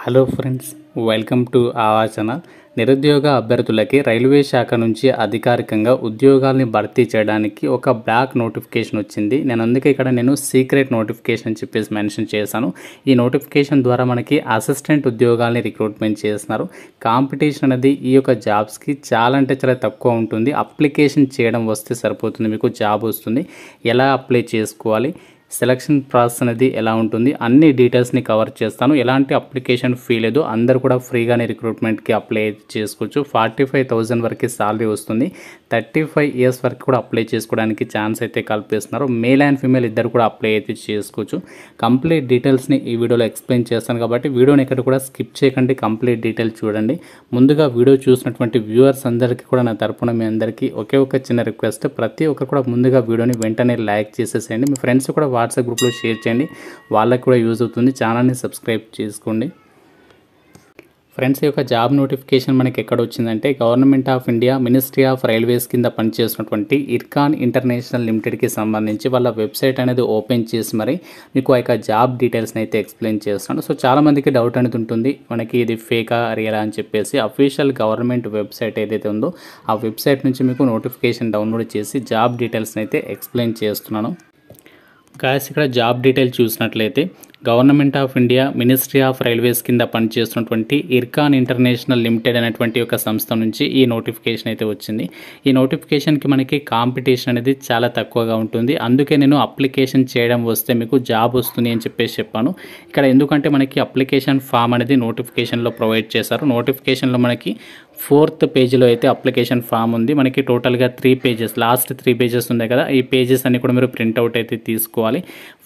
Hello friends, welcome to our channel. నిరుద్యోగ అభ్యర్థులకి railway శాఖ నుంచి అధికారికంగా ఉద్యోగాల్ని భర్తీ చేయడానికి ఒక బ్లాక్ నోటిఫికేషన్ వచ్చింది. అందుకే నేను సీక్రెట్ నోటిఫికేషన్ అని చెప్పేసి మెన్షన్ చేశాను. ఈ నోటిఫికేషన్ ద్వారా మనకి అసిస్టెంట్ ఉద్యోగాల్ని రిక్రూట్మెంట్ చేస్తున్నారు. కాంపిటీషన్ అనేది ఈ యొక్క జాబ్స్కి చాలా అంటే చాలా తక్కువ ఉంటుంది. అప్లికేషన్ చేయడం వస్తే సరిపోతుంది, మీకు జాబ్ వస్తుంది. ఎలా అప్లై చేసుకోవాలి, సెలక్షన్ ప్రాసెస్ అనేది ఎలా ఉంటుంది, అన్ని డీటెయిల్స్ని కవర్ చేస్తాను. ఎలాంటి అప్లికేషన్ ఫీ లేదు, అందరు కూడా ఫ్రీగానే రిక్రూట్మెంట్కి అప్లై చేసుకోవచ్చు. 45,000 వరకు సాలరీ వస్తుంది. 35 ఇయర్స్ వరకు కూడా అప్లై చేసుకోవడానికి ఛాన్స్ అయితే కల్పిస్తున్నారు. మేల్ అండ్ ఫీమేల్ ఇద్దరు కూడా అప్లై అయితే చేసుకోవచ్చు. కంప్లీట్ డీటెయిల్స్ని ఈ వీడియోలో ఎక్స్ప్లెయిన్ చేస్తాను కాబట్టి వీడియోని ఎక్కడ కూడా స్కిప్ చేయకండి, కంప్లీట్ డీటెయిల్స్ చూడండి. ముందుగా వీడియో చూసినటువంటి వ్యూవర్స్ అందరికీ కూడా నా తరపున మీ అందరికీ ఒకే ఒక చిన్న రిక్వెస్ట్, ప్రతి ఒక్కరు కూడా ముందుగా వీడియోని వెంటనే లైక్ చేసేసేయండి. మీ ఫ్రెండ్స్ కూడా వాట్సాప్ గ్రూప్లో షేర్ చేయండి, వాళ్ళకి కూడా యూజ్ అవుతుంది. ఛానల్ని సబ్స్క్రైబ్ చేసుకోండి. ఫ్రెండ్స్, ఈ యొక్క జాబ్ నోటిఫికేషన్ మనకి ఎక్కడ వచ్చిందంటే government of India ministry of railways కింద పనిచేస్తున్నటువంటి ఇర్కాన్ ఇంటర్నేషనల్ లిమిటెడ్కి సంబంధించి వాళ్ళ వెబ్సైట్ అనేది ఓపెన్ చేసి మరి మీకు ఆ యొక్క జాబ్ డీటెయిల్స్ని అయితే ఎక్స్ప్లెయిన్ చేస్తాను. సో చాలామందికి డౌట్ అనేది ఉంటుంది, మనకి ఇది ఫేకా రియలా అని చెప్పేసి. అఫీషియల్ గవర్నమెంట్ వెబ్సైట్ ఏదైతే ఉందో ఆ వెబ్సైట్ నుంచి మీకు నోటిఫికేషన్ డౌన్లోడ్ చేసి జాబ్ డీటెయిల్స్ని అయితే ఎక్స్ప్లెయిన్ చేస్తున్నాను. గాయస్, ఇక్కడ జాబ్ డీటెయిల్ చూసినట్లయితే government of India ministry of railways కింద పనిచేస్తున్నటువంటి ఇర్కాన్ ఇంటర్నేషనల్ లిమిటెడ్ అనేటువంటి ఒక సంస్థ నుంచి ఈ నోటిఫికేషన్ అయితే వచ్చింది. ఈ నోటిఫికేషన్కి మనకి కాంపిటీషన్ అనేది చాలా తక్కువగా ఉంటుంది. అందుకే నేను అప్లికేషన్ చేయడం వస్తే మీకు జాబ్ వస్తుంది అని చెప్పేసి చెప్పాను. ఇక్కడ ఎందుకంటే మనకి అప్లికేషన్ ఫామ్ అనేది నోటిఫికేషన్లో ప్రొవైడ్ చేశారు. నోటిఫికేషన్లో మనకి 4th పేజీలో అయితే అప్లికేషన్ ఫామ్ ఉంది. మనకి టోటల్గా 3 పేజెస్, లాస్ట్ 3 పేజెస్ ఉన్నాయి కదా, ఈ పేజెస్ అన్ని కూడా మీరు ప్రింట్అవుట్ అయితే తీసుకోవాలి.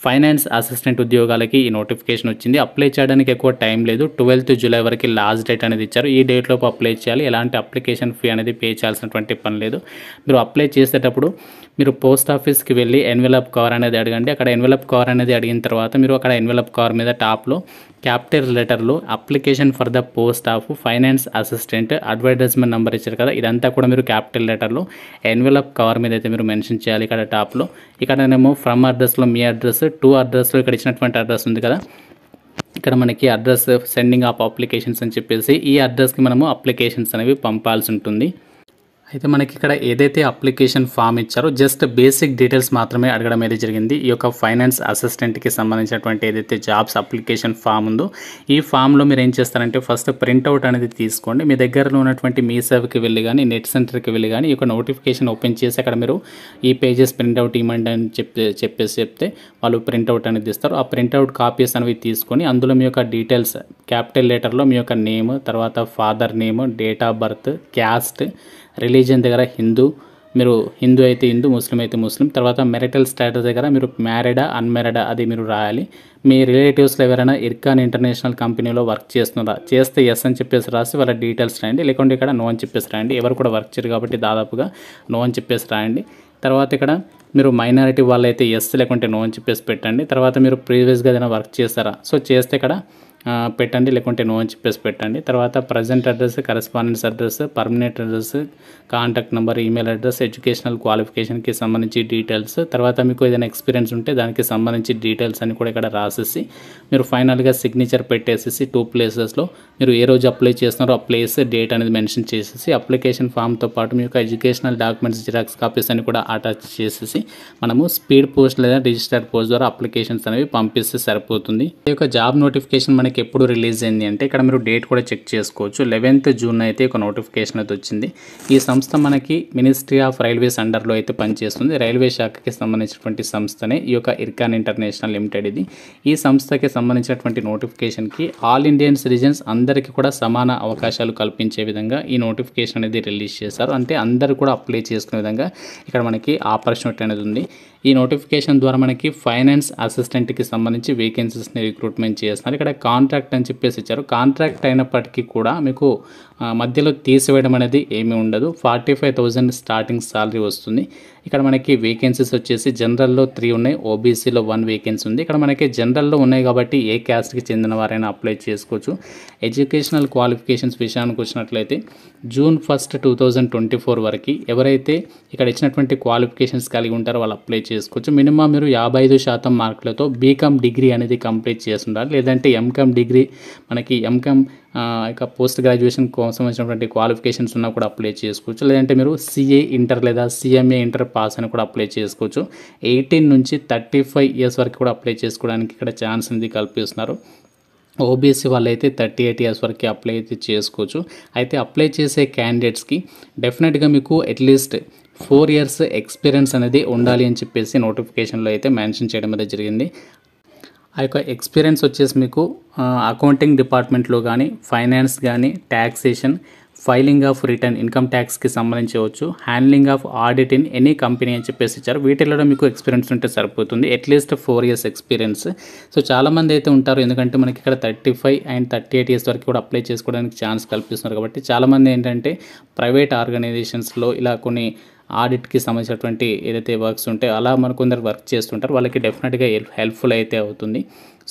ఫైనాన్స్ అసిస్టెంట్ ఉద్యోగాలకి ఈ నోటిఫికేషన్ వచ్చింది. అప్లై చేయడానికి ఎక్కువ టైం లేదు, 12th జూలై వరకు లాస్ట్ డేట్ అనేది ఇచ్చారు. ఈ డేట్లోపు అప్లై చేయాలి. ఎలాంటి అప్లికేషన్ ఫీ అనేది పే చేయాల్సినటువంటి పని లేదు. మీరు అప్లై చేసేటప్పుడు మీరు పోస్ట్ ఆఫీస్కి వెళ్ళి ఎన్వెలప్ కవర్ అనేది అడగండి. అక్కడ ఎన్వెలప్ కవర్ అనేది అడిగిన తర్వాత మీరు అక్కడ ఎన్వెలప్ కవర్ మీద టాప్లో క్యాపిటల్ లెటర్లో application for the post of finance assistant advertisement number ఇచ్చారు కదా, ఇదంతా కూడా మీరు క్యాపిటల్ లెటర్లో ఎన్వెలప్ కవర్ మీద అయితే మీరు మెన్షన్ చేయాలి. ఇక్కడ టాప్లో ఇక్కడనేమో ఫ్రమ్ అడ్రస్లో మీ అడ్రస్, టు అడ్రస్లో ఇక్కడ ఇచ్చినటువంటి అడ్రస్ ఉంది కదా, ఇక్కడ మనకి అడ్రస్ సెండింగ్ ఆఫ్ అప్లికేషన్స్ అని చెప్పేసి ఈ అడ్రస్కి మనము అప్లికేషన్స్ అనేవి పంపాల్సి ఉంటుంది. అయితే మనకి ఇక్కడ ఏదైతే అప్లికేషన్ ఫామ్ ఇచ్చారో జస్ట్ బేసిక్ డీటెయిల్స్ మాత్రమే అడగడం అయితే జరిగింది. ఈ యొక్క ఫైనాన్స్ అసిస్టెంట్కి సంబంధించినటువంటి ఏదైతే జాబ్స్ అప్లికేషన్ ఫామ్ ఉందో ఈ ఫామ్లో మీరు ఏం చేస్తారంటే ఫస్ట్ ప్రింట్అవుట్ అనేది తీసుకోండి. మీ దగ్గరలో ఉన్నటువంటి మీ సేవకి వెళ్ళి కానీ నెట్ సెంటర్కి వెళ్ళి కానీ ఈ యొక్క నోటిఫికేషన్ ఓపెన్ చేసి అక్కడ మీరు ఈ పేజెస్ ప్రింట్అవుట్ ఇవ్వండి అని చెప్తే వాళ్ళు ప్రింట్అవుట్ అనేది ఇస్తారు. ఆ ప్రింట్అవుట్ కాపీస్ అనేవి తీసుకొని అందులో మీ యొక్క డీటెయిల్స్ క్యాపిటల్ లెటర్లో మీ యొక్క నేమ్, తర్వాత father name, date of birth, caste, religion దగ్గర హిందూ, మీరు హిందూ అయితే హిందూ, ముస్లిం అయితే ముస్లిం, తర్వాత మెరిటల్ స్టేటస్ దగ్గర మీరు మ్యారీడా అన్మ్యారీడా అది మీరు రాయాలి. మీ రిలేటివ్స్లో ఎవరైనా ఇర్కాన్ ఇంటర్నేషనల్ కంపెనీలో వర్క్ చేస్తున్నారా, చేస్తే ఎస్ అని చెప్పేసి రాసి వాళ్ళ డీటెయిల్స్ రాయండి, లేకుంటే ఇక్కడ నో అని చెప్పేసి రాయండి. ఎవరు కూడా వర్క్ చేయరు కాబట్టి దాదాపుగా నో అని చెప్పేసి రాయండి. తర్వాత ఇక్కడ మీరు మైనారిటీ వాళ్ళైతే ఎస్ లేకుంటే నో అని చెప్పేసి పెట్టండి. తర్వాత మీరు ప్రీవియస్గా ఏదైనా వర్క్ చేస్తారా, సో చేస్తే ఇక్కడ పెట్టండి, లేకుంటే నో అని చెప్పేసి పెట్టండి. తర్వాత present address, correspondence address, permanent address, contact number, email address, educational క్వాలిఫికేషన్కి సంబంధించి డీటెయిల్స్, తర్వాత మీకు ఏదైనా ఎక్స్పీరియన్స్ ఉంటే దానికి సంబంధించి డీటెయిల్స్ అని కూడా ఇక్కడ రాసేసి మీరు ఫైనల్గా సిగ్నేచర్ పెట్టేసేసి 2 ప్లేసెస్లో మీరు ఏ రోజు అప్లై చేస్తున్నారో ఆ ప్లేస్, డేట్ అనేది మెన్షన్ చేసేసి అప్లికేషన్ ఫామ్తో పాటు మీ యొక్క ఎడ్యుకేషనల్ డాక్యుమెంట్స్ జిరాక్స్ కాపీస్ అని కూడా అటాచ్ చేసేసి మనము స్పీడ్ పోస్ట్ లేదా రిజిస్టర్డ్ పోస్ట్ ద్వారా అప్లికేషన్స్ అనేవి పంపిస్తే సరిపోతుంది. ఈ యొక్క జాబ్ నోటిఫికేషన్ మనకి ఎప్పుడు రిలీజ్ అయింది అంటే ఇక్కడ మీరు డేట్ కూడా చెక్ చేసుకోవచ్చు. 11th జూన్ అయితే ఒక నోటిఫికేషన్ అయితే వచ్చింది. ఈ సంస్థ మనకి మినిస్ట్రీ ఆఫ్ రైల్వేస్ అండర్లో అయితే పనిచేస్తుంది. రైల్వే శాఖకి సంబంధించినటువంటి సంస్థనే ఈ యొక్క ఇర్కాన్ ఇంటర్నేషనల్ లిమిటెడ్. ఇది ఈ సంస్థకి సంబంధించినటువంటి నోటిఫికేషన్కి ఆల్ ఇండియన్ సిటిజన్స్ అందరికీ కూడా సమాన అవకాశాలు కల్పించే విధంగా ఈ నోటిఫికేషన్ అనేది రిలీజ్ చేశారు. అంటే అందరూ కూడా అప్లై చేసుకునే విధంగా ఇక్కడ మనకి ఆపర్చునిటీ అనేది ఉంది. ఈ నోటిఫికేషన్ ద్వారా మనకి ఫైనాన్స్ అసిస్టెంట్కి సంబంధించి వేకెన్సీస్ని రిక్రూట్మెంట్ చేస్తున్నారు. ఇక్కడ కాంట్రాక్ట్ అని చెప్పేసి ఇచ్చారు. కాంట్రాక్ట్ అయినప్పటికీ కూడా మీకు మధ్యలో తీసివేయడం అనేది ఏమీ ఉండదు. 45,000 స్టార్టింగ్ సాలరీ వస్తుంది. ఇక్కడ మనకి వేకెన్సీస్ వచ్చేసి జనరల్లో 3 ఉన్నాయి, ఓబీసీలో 1 వేకెన్సీ ఉంది. ఇక్కడ మనకి జనరల్లో ఉన్నాయి కాబట్టి ఏ క్యాస్ట్కి చెందిన వారైనా అప్లై చేసుకోవచ్చు. ఎడ్యుకేషనల్ క్వాలిఫికేషన్స్ విషయానికి వచ్చినట్లయితే June 1, 2024 వరకు ఎవరైతే ఇక్కడ ఇచ్చినటువంటి క్వాలిఫికేషన్స్ కలిగి ఉంటారో వాళ్ళు అప్లై చేసుకోవచ్చు. మినిమం మీరు 55% మార్కులతో బీకామ్ డిగ్రీ అనేది కంప్లీట్ చేసి ఉండాలి. లేదంటే ఎంకామ్ డిగ్రీ మనకి ఎంకామ్ ఇక పోస్ట్ గ్రాడ్యుయేషన్ సంబంధించినటువంటి క్వాలిఫికేషన్స్ ఉన్నా కూడా అప్లై చేసుకోవచ్చు. లేదంటే మీరు సిఏ ఇంటర్ లేదా సిఎంఏ ఇంటర్ పాస్ అని కూడా అప్లై చేసుకోవచ్చు. 18 నుంచి 35 ఇయర్స్ వరకు కూడా అప్లై చేసుకోవడానికి ఇక్కడ ఛాన్స్ అనేది కల్పిస్తున్నారు. ఓబీసీ వాళ్ళైతే 38 ఇయర్స్ వరకు అప్లై అయితే చేసుకోవచ్చు. అయితే అప్లై చేసే క్యాండిడేట్స్కి డెఫినెట్గా మీకు అట్లీస్ట్ 4 ఇయర్స్ ఎక్స్పీరియన్స్ అనేది ఉండాలి అని చెప్పేసి నోటిఫికేషన్లో అయితే మెన్షన్ చేయడం అనేది జరిగింది. ఆ యొక్క ఎక్స్పీరియన్స్ వచ్చేసి మీకు అకౌంటింగ్ డిపార్ట్మెంట్లో కానీ, ఫైనాన్స్ కానీ, taxation, filing of return income ట్యాక్స్కి సంబంధించవచ్చు, handling of audit in any company అని చెప్పేసి ఇచ్చారు. వీటిల్లో మీకు ఎక్స్పీరియన్స్ ఉంటే సరిపోతుంది. At least 4 years experience. సో చాలామంది అయితే ఉంటారు, ఎందుకంటే మనకి ఇక్కడ 35 అండ్ 38 ఇయర్స్ వరకు కూడా అప్లై చేసుకోవడానికి ఛాన్స్ కల్పిస్తున్నారు. కాబట్టి చాలామంది ఏంటంటే ప్రైవేట్ ఆర్గనైజేషన్స్లో ఇలా కొన్ని ఆడిట్కి సంబంధించినటువంటి ఏదైతే వర్క్స్ ఉంటాయో అలా మన కొందరు వర్క్ చేస్తుంటారు. వాళ్ళకి డెఫినెట్గా హెల్ప్ఫుల్ అయితే అవుతుంది.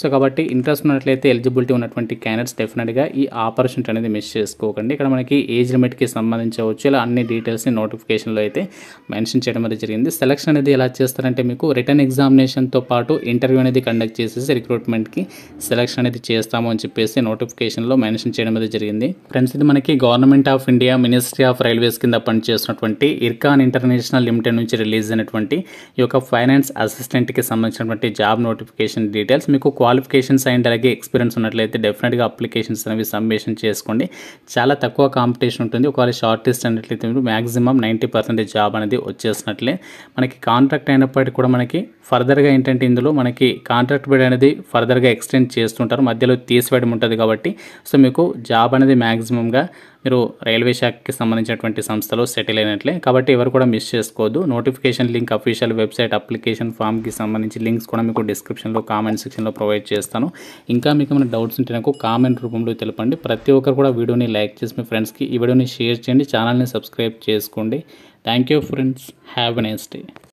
సో కాబట్టి ఇంట్రెస్ట్ ఉన్నట్లయితే ఎలిజిబిలిటీ ఉన్నటువంటి క్యాండిడేట్స్ డెఫినెట్గా ఈ ఆపర్చునిటీ అనేది మిస్ చేసుకోకండి. ఇక్కడ మనకి ఏజ్ లిమిట్కి సంబంధించవచ్చు, ఇలా అన్ని డీటెయిల్స్ని నోటిఫికేషన్లో అయితే మెన్షన్ చేయడం అనేది జరిగింది. సెలక్షన్ అనేది ఎలా చేస్తారంటే మీకు రిటర్న్ ఎగ్జామినేషన్తో పాటు ఇంటర్వ్యూ అనేది కండక్ట్ చేసేసి రిక్రూట్మెంట్కి సెలక్షన్ అనేది చేస్తాము అని చెప్పేసి నోటిఫికేషన్లో మెన్షన్ చేయడం అనేది జరిగింది. ఫ్రెండ్స్, ఇది మనకి government of India ministry of railways కింద పనిచేస్తున్నటువంటి ఇర్కాన్ ఇంటర్నేషనల్ లిమిటెడ్ నుంచి రిలీజ్ అయినటువంటి ఈ యొక్క ఫైనాన్స్ అసిస్టెంట్కి సంబంధించినటువంటి జాబ్ నోటిఫికేషన్ డీటెయిల్స్. మీకు క్వాలిఫికేషన్స్ అండ్ అలాగే ఎక్స్పీరియన్స్ ఉన్నట్లయితే డెఫినెట్గా అప్లికేషన్స్ అనేవి సబ్మిషన్ చేసుకోండి. చాలా తక్కువ కాంపిటీషన్ ఉంటుంది. ఒకవేళ షార్ట్ లిస్ట్ అన్నట్లయితే మీరు మ్యాక్సిమం 90% జాబ్ అనేది వచ్చేసినట్లే. మనకి కాంట్రాక్ట్ అయినప్పటికీ కూడా మనకి ఫర్దర్గా ఏంటంటే ఇందులో మనకి కాంట్రాక్ట్ పీరియడ్ అనేది ఫర్దర్గా ఎక్స్టెండ్ చేస్తుంటారు, మధ్యలో తీసివేయడం ఉంటుంది. కాబట్టి సో మీకు జాబ్ అనేది మ్యాక్సిమంగా మీరు రైల్వే శాఖకి సంబంధించినటువంటి సంస్థలో సెటిల్ అయినట్లే. కాబట్టి ఎవరు కూడా మిస్ చేసుకోవద్దు. Notification link, official website, application ఫామ్కి సంబంధించి లింక్స్ కూడా మీకు డిస్క్రిప్షన్లో కామెంట్ సెక్షన్లో ప్రొవైడ్ చేస్తాను. ఇంకా మీకు ఏమైనా డౌట్స్ ఉంటే నాకు కామెంట్ రూపంలో తెలపండి. ప్రతి ఒక్కరు కూడా వీడియోని లైక్ చేసి మీ ఫ్రెండ్స్కి ఈ వీడియోని షేర్ చేయండి. ఛానల్ని సబ్స్క్రైబ్ చేసుకోండి. Thank you friends. Have a nice day.